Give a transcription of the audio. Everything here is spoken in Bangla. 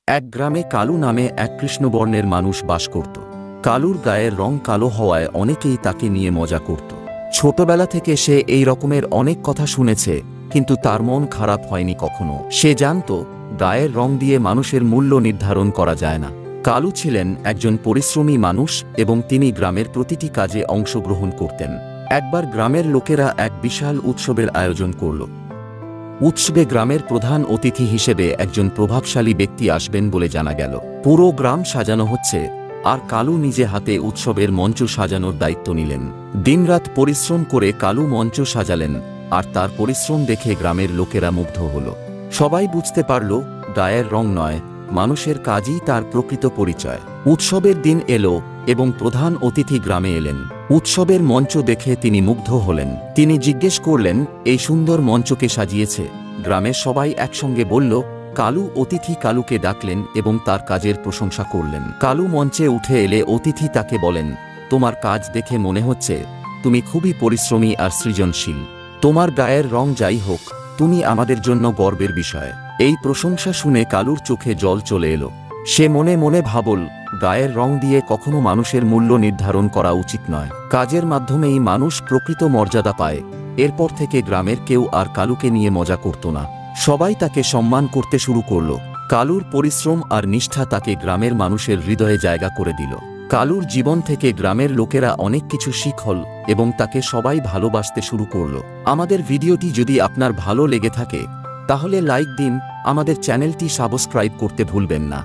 এক গ্রামে কালু নামে এক কৃষ্ণবর্ণের মানুষ বাস করত। কালুর গায়ের রং কালো হওয়ায় অনেকেই তাকে নিয়ে মজা করত। ছোটবেলা থেকে সে এই রকমের অনেক কথা শুনেছে, কিন্তু তার মন খারাপ হয়নি কখনো। সে জানত গায়ের রং দিয়ে মানুষের মূল্য নির্ধারণ করা যায় না। কালু ছিলেন একজন পরিশ্রমী মানুষ এবং তিনি গ্রামের প্রতিটি কাজে অংশগ্রহণ করতেন। একবার গ্রামের লোকেরা এক বিশাল উৎসবের আয়োজন করল। উৎসবে গ্রামের প্রধান অতিথি হিসেবে একজন প্রভাবশালী ব্যক্তি আসবেন বলে জানা গেল। পুরো গ্রাম সাজানো হচ্ছে, আর কালু নিজে হাতে উৎসবের মঞ্চ সাজানোর দায়িত্ব নিলেন। দিনরাত পরিশ্রম করে কালু মঞ্চ সাজালেন, আর তার পরিশ্রম দেখে গ্রামের লোকেরা মুগ্ধ হল। সবাই বুঝতে পারল গায়ের রং নয়, মানুষের কাজই তার প্রকৃত পরিচয়। উৎসবের দিন এলো এবং প্রধান অতিথি গ্রামে এলেন। উৎসবের মঞ্চ দেখে তিনি মুগ্ধ হলেন। তিনি জিজ্ঞেস করলেন, এই সুন্দর মঞ্চকে সাজিয়েছে? গ্রামের সবাই একসঙ্গে বলল, কালু। অতিথি কালুকে ডাকলেন এবং তার কাজের প্রশংসা করলেন। কালু মঞ্চে উঠে এলে অতিথি তাকে বলেন, তোমার কাজ দেখে মনে হচ্ছে তুমি খুবই পরিশ্রমী আর সৃজনশীল। তোমার গায়ের রং যাই হোক, তুমি আমাদের জন্য গর্বের বিষয়। এই প্রশংসা শুনে কালুর চোখে জল চলে এলো। সে মনে মনে ভাবল, গায়ের রং দিয়ে কখনো মানুষের মূল্য নির্ধারণ করা উচিত নয়। কাজের মাধ্যমেই মানুষ প্রকৃত মর্যাদা পায়। এরপর থেকে গ্রামের কেউ আর কালুকে নিয়ে মজা করত না। সবাই তাকে সম্মান করতে শুরু করল। কালুর পরিশ্রম আর নিষ্ঠা তাকে গ্রামের মানুষের হৃদয়ে জায়গা করে দিল। কালুর জীবন থেকে গ্রামের লোকেরা অনেক কিছু শিখল এবং তাকে সবাই ভালোবাসতে শুরু করল। আমাদের ভিডিওটি যদি আপনার ভালো লেগে থাকে তাহলে লাইক দিন, আমাদের চ্যানেলটি সাবস্ক্রাইব করতে ভুলবেন না।